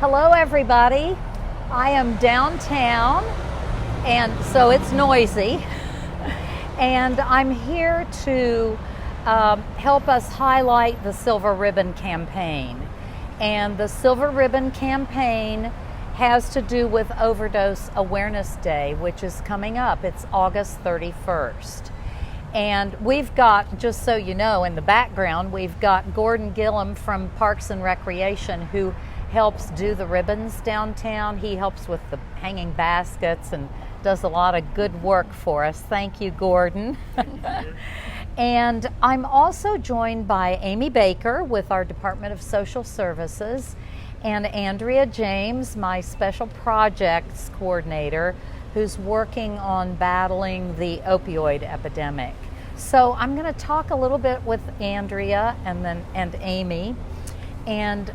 Hello, everybody. I am downtown, and so it's noisy. And I'm here to help us highlight the Silver Ribbon Campaign. And the Silver Ribbon Campaign has to do with Overdose Awareness Day, which is coming up. It's August 31st. And we've got, just so you know, in the background, we've got Gorton from Parks and Recreation, who helps do the ribbons downtown. He helps with the hanging baskets and does a lot of good work for us. Thank you, Gorton. And I'm also joined by Amy Baker with our Department of Social Services and Andrea James, my Special Projects Coordinator, who's working on battling the opioid epidemic. So I'm going to talk a little bit with Andrea and Amy, and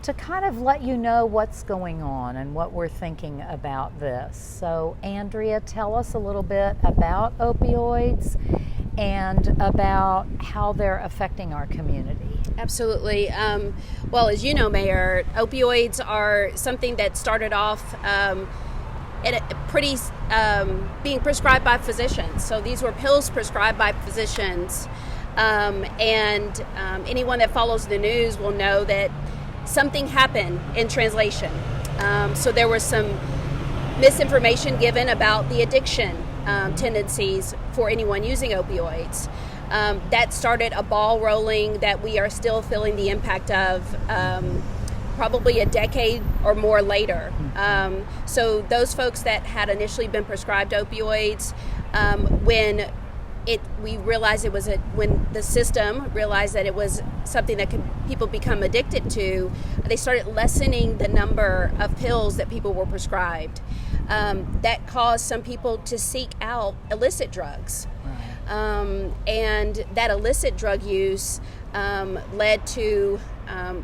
to kind of let you know what's going on and what we're thinking about this. So Andrea, tell us a little bit about opioids and about how they're affecting our community. Absolutely. Well, as you know, Mayor, opioids are something that started off being prescribed by physicians. So these were pills prescribed by physicians. Anyone that follows the news will know that something happened in translation. So there was some misinformation given about the addiction tendencies for anyone using opioids. That started a ball rolling that we are still feeling the impact of probably a decade or more later. So those folks that had initially been prescribed opioids, when the system realized that it was something that people become addicted to, they started lessening the number of pills that people were prescribed. That caused some people to seek out illicit drugs. And that illicit drug use led to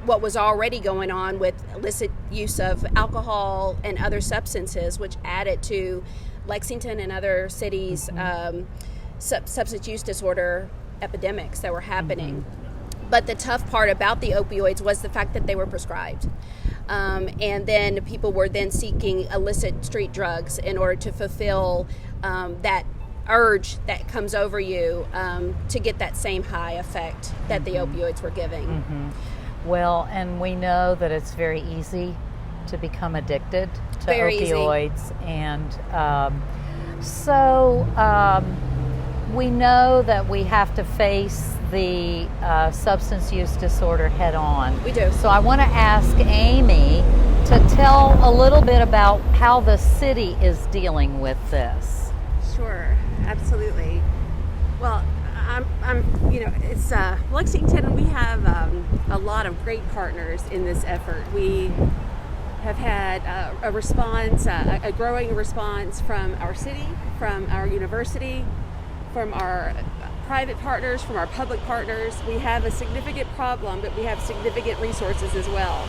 what was already going on with illicit use of alcohol and other substances, which added to Lexington and other cities' substance use disorder epidemics that were happening. But the tough part about the opioids was the fact that they were prescribed. And then people were then seeking illicit street drugs in order to fulfill that urge that comes over you to get that same high effect that the opioids were giving. Well, and we know that it's very easy to become addicted to opioids. Easy. And we know that we have to face the substance use disorder head on. We do. So I want to ask Amy to tell a little bit about how the city is dealing with this. Sure, absolutely. Well, it's Lexington, and we have a lot of great partners in this effort. We have had a response, a growing response from our city, from our university, from our private partners, from our public partners. We have a significant problem, but we have significant resources as well.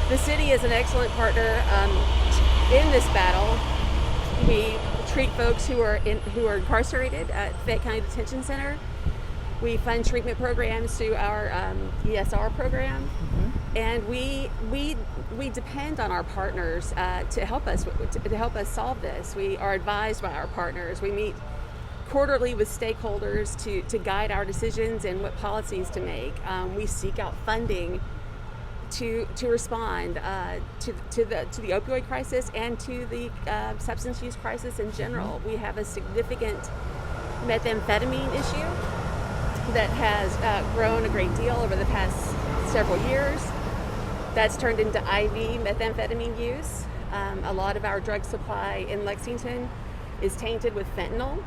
The city is an excellent partner in this battle. We treat folks who are incarcerated at Fayette County Detention Center. We fund treatment programs through our ESR program, and we depend on our partners to help us solve this. We are advised by our partners. We meet quarterly with stakeholders to guide our decisions and what policies to make. We seek out funding to respond to the opioid crisis and to the substance use crisis in general. We have a significant methamphetamine issue that has grown a great deal over the past several years. That's turned into IV methamphetamine use. A lot of our drug supply in Lexington is tainted with fentanyl,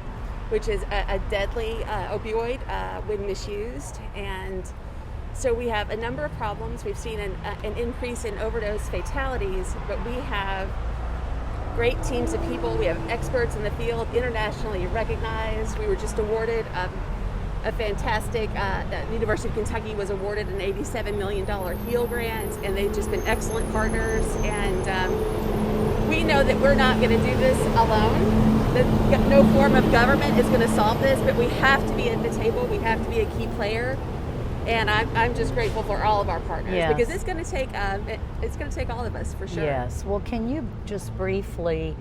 which is a deadly opioid when misused. And so we have a number of problems. We've seen an increase in overdose fatalities, but we have great teams of people. We have experts in the field, internationally recognized. We were just awarded a fantastic, the University of Kentucky was awarded an $87 million HEAL grant, and they've just been excellent partners. And we know that we're not going to do this alone. That no form of government is going to solve this, but we have to be at the table. We have to be a key player. And I'm just grateful for all of our partners Yes. because it's going to take all of us for sure. Yes. Well, can you just briefly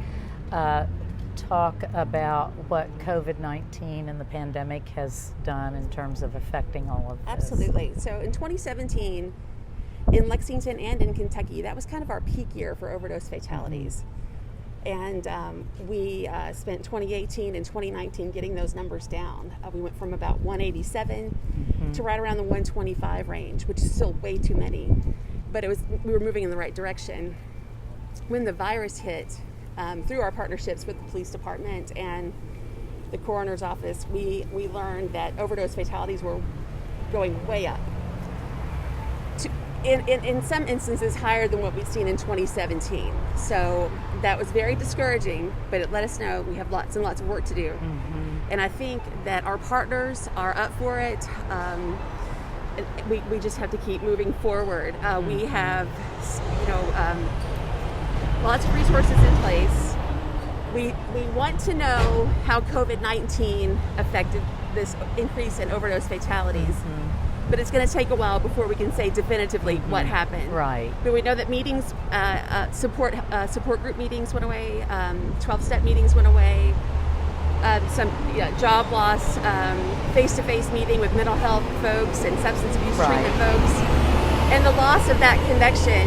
talk about what COVID-19 and the pandemic has done in terms of affecting all of this? Absolutely. So in 2017, in Lexington and in Kentucky, that was kind of our peak year for overdose fatalities. And we spent 2018 and 2019 getting those numbers down. We went from about 187 to right around the 125 range, which is still way too many. But we were moving in the right direction. When the virus hit, through our partnerships with the police department and the coroner's office, we learned that overdose fatalities were going way up. In some instances higher than what we'd seen in 2017. So that was very discouraging, but it let us know we have lots and lots of work to do. And I think that our partners are up for it. We just have to keep moving forward. We have, lots of resources in place. We want to know how COVID-19 affected this increase in overdose fatalities. But it's going to take a while before we can say definitively what happened. Right. But we know that meetings, support group meetings went away, 12-step meetings went away, some job loss, face-to-face meeting with mental health folks and substance abuse treatment folks. And the loss of that connection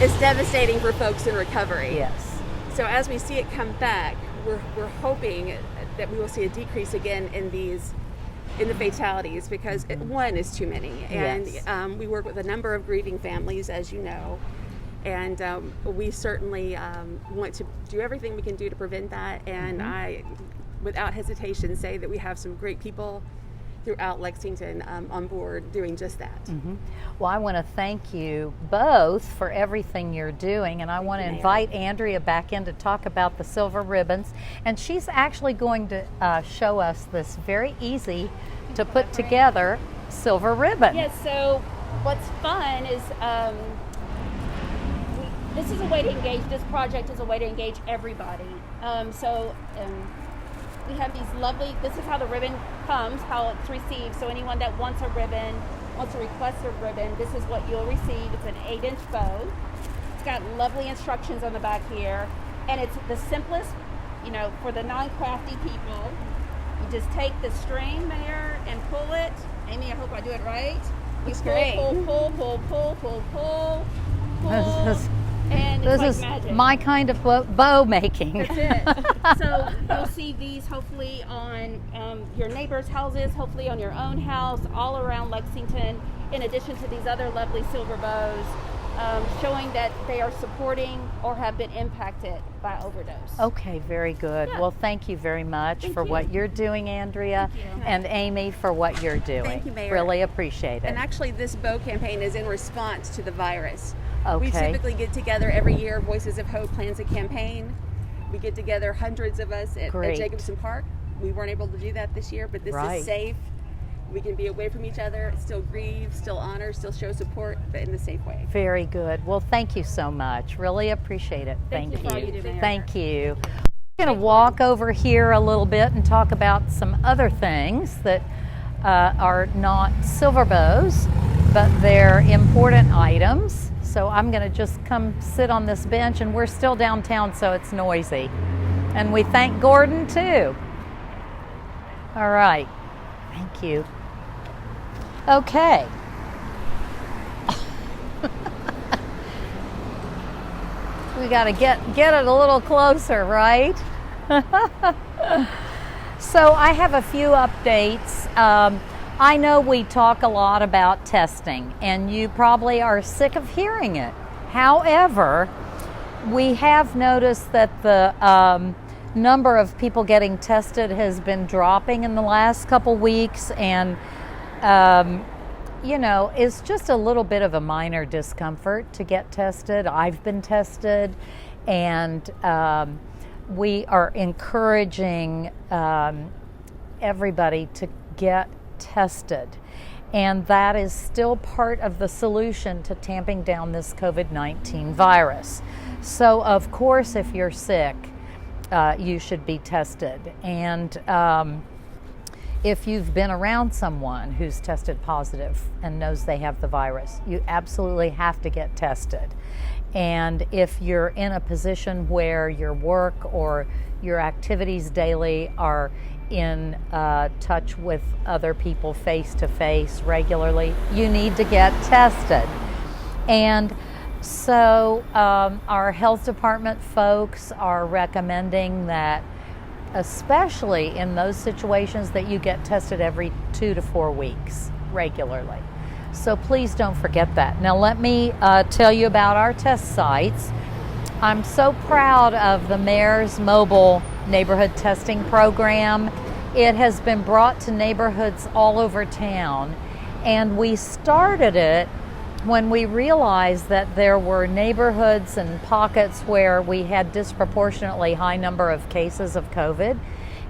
is devastating for folks in recovery. Yes. So as we see it come back, we're hoping that we will see a decrease again in the fatalities because one is too many. And Yes. We work with a number of grieving families, as you know, and we certainly want to do everything we can do to prevent that. And I, without hesitation, say that we have some great people throughout Lexington on board doing just that. Well, I want to thank you both for everything you're doing, and I want to invite Andrea back in to talk about the silver ribbons. And she's actually going to show us this very easy to put together silver ribbon. Yes, so what's fun is this is a way to engage, this project is a way to engage everybody. We have these lovely, this is how the ribbon comes, how it's received. So anyone that wants a ribbon, wants to request a ribbon, this is what you'll receive. It's an 8-inch bow. It's got lovely instructions on the back here. And it's the simplest, for the non-crafty people. You just take the string there and pull it. Amy, I hope I do it right. You pull. And it's This is like magic. my kind of bow making. That's it. So you'll see these hopefully on your neighbors' houses, hopefully on your own house, all around Lexington, in addition to these other lovely silver bows, showing that they are supporting or have been impacted by overdose. Okay, very good. Yeah. Well, thank you very much Thank for you. what you're doing, Andrea, Thank you. and Amy for what you're doing. Thank you, Mayor. Really appreciate it. And actually, this bow campaign is in response to the virus. Okay. We typically get together every year. Voices of Hope plans a campaign. We get together, hundreds of us at Great. Jacobson Park. We weren't able to do that this year, but this Right. is safe. We can be away from each other, still grieve, still honor, still show support, but in a safe way. Very good. Well, thank you so much. Really appreciate it. Thank you for all you do, Mayor. Thank you. We're going to walk over here a little bit and talk about some other things that are not silver bows, but they're important items. So I'm going to just come sit on this bench, and we're still downtown, so it's noisy. And we thank Gorton too. All right. Thank you. Okay. We got to get it a little closer, right? So I have a few updates. I know we talk a lot about testing, and you probably are sick of hearing it. However, we have noticed that the number of people getting tested has been dropping in the last couple weeks, and it's just a little bit of a minor discomfort to get tested. I've been tested, and we are encouraging everybody to get tested. And that is still part of the solution to tamping down this COVID-19 virus. So, of course, if you're sick, you should be tested. And if you've been around someone who's tested positive and knows they have the virus, you absolutely have to get tested. And if you're in a position where your work or your activities daily are in touch with other people face to face regularly, you need to get tested. And so our health department folks are recommending that, especially in those situations, that you get tested every 2 to 4 weeks regularly. So please don't forget that. Now let me tell you about our test sites. I'm so proud of the Mayor's mobile neighborhood testing program. It has been brought to neighborhoods all over town, and we started it when we realized that there were neighborhoods and pockets where we had disproportionately high number of cases of COVID.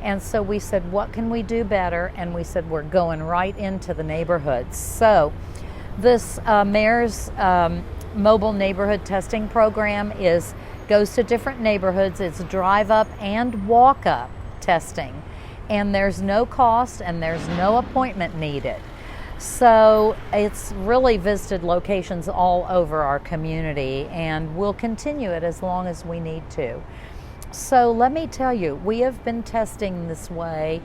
And so we said, what can we do better? And we said, we're going right into the neighborhoods. So this Mayor's mobile neighborhood testing program goes to different neighborhoods. It's drive up and walk up testing. And there's no cost and there's no appointment needed. So it's really visited locations all over our community, and we'll continue it as long as we need to. So let me tell you, we have been testing this way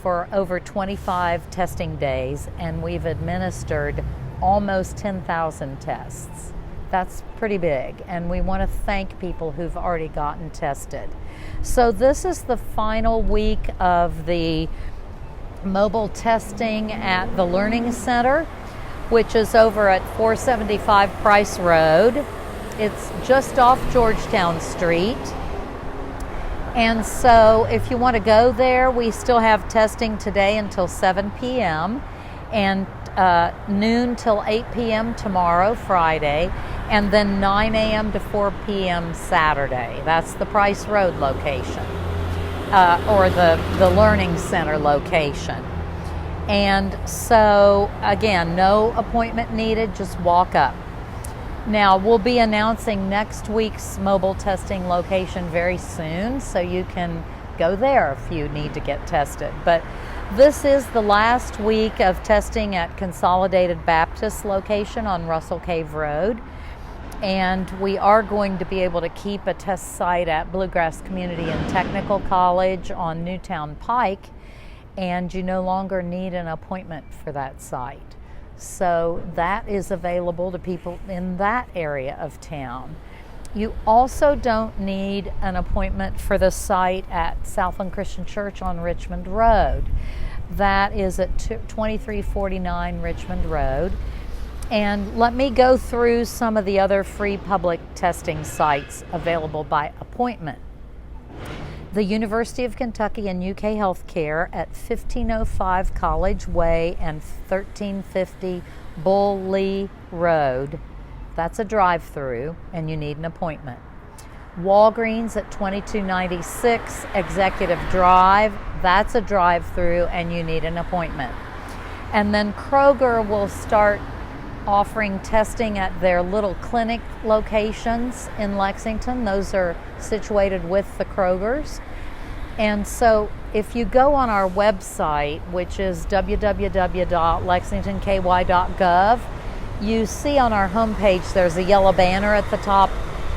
for over 25 testing days, and we've administered almost 10,000 tests. That's pretty big, and we want to thank people who've already gotten tested. So this is the final week of the mobile testing at the Learning Center, which is over at 475 Price Road. It's just off Georgetown Street. And so if you want to go there, we still have testing today until 7 p.m. and noon till 8 p.m. tomorrow, Friday, and then 9 a.m. to 4 p.m. Saturday. That's the Price Road location. Or the Learning Center location. And so, again, no appointment needed, just walk up. Now, we'll be announcing next week's mobile testing location very soon, so you can go there if you need to get tested. But this is the last week of testing at Consolidated Baptist location on Russell Cave Road. And we are going to be able to keep a test site at Bluegrass Community and Technical College on Newtown Pike, and you no longer need an appointment for that site. So that is available to people in that area of town. You also don't need an appointment for the site at Southland Christian Church on Richmond Road. That is at 2349 Richmond Road. And let me go through some of the other free public testing sites available by appointment. The University of Kentucky and UK Healthcare at 1505 College Way and 1350 Bull Lee Road. That's a drive-through, and you need an appointment. Walgreens at 2296 Executive Drive. That's a drive-through, and you need an appointment. And then Kroger will start offering testing at their little clinic locations in Lexington. Those are situated with the Krogers. And so if you go on our website, which is www.lexingtonky.gov, you see on our homepage there's a yellow banner at the top,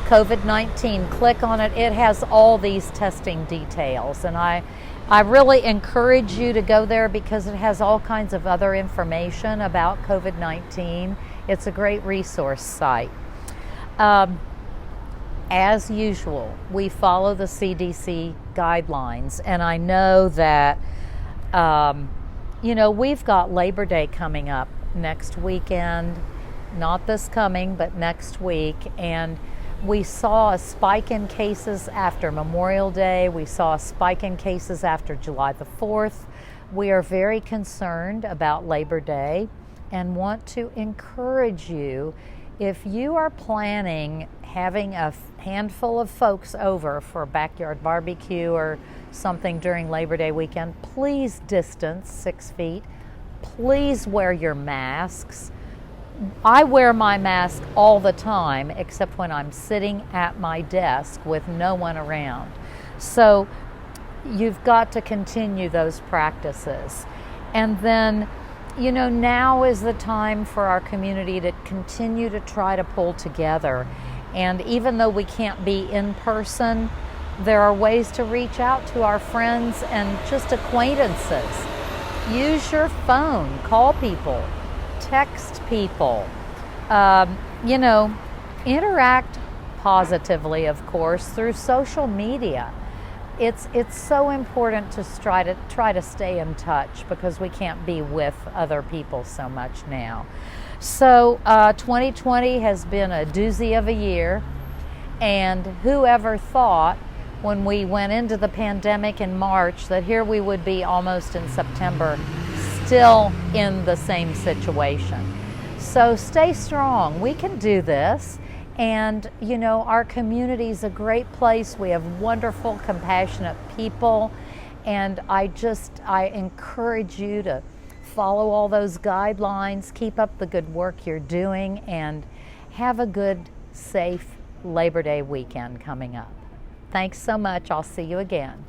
COVID-19. Click on it. It has all these testing details. And I really encourage you to go there because it has all kinds of other information about COVID-19. It's a great resource site. As usual, we follow the CDC guidelines, and I know that, we've got Labor Day coming up next weekend, not this coming, but next week, and we saw a spike in cases after Memorial Day. We saw a spike in cases after July the 4th. We are very concerned about Labor Day and want to encourage you, if you are planning having a handful of folks over for a backyard barbecue or something during Labor Day weekend, please distance 6 feet. Please wear your masks. I wear my mask all the time, except when I'm sitting at my desk with no one around. So you've got to continue those practices. And then, now is the time for our community to continue to try to pull together. And even though we can't be in person, there are ways to reach out to our friends and just acquaintances. Use your phone, call people, text people, interact positively, of course, through social media. It's so important to try to stay in touch because we can't be with other people so much now. So 2020 has been a doozy of a year, and whoever thought when we went into the pandemic in March that here we would be almost in September still in the same situation. So stay strong. We can do this. And, our community is a great place. We have wonderful, compassionate people. And I encourage you to follow all those guidelines, keep up the good work you're doing, and have a good, safe Labor Day weekend coming up. Thanks so much. I'll see you again.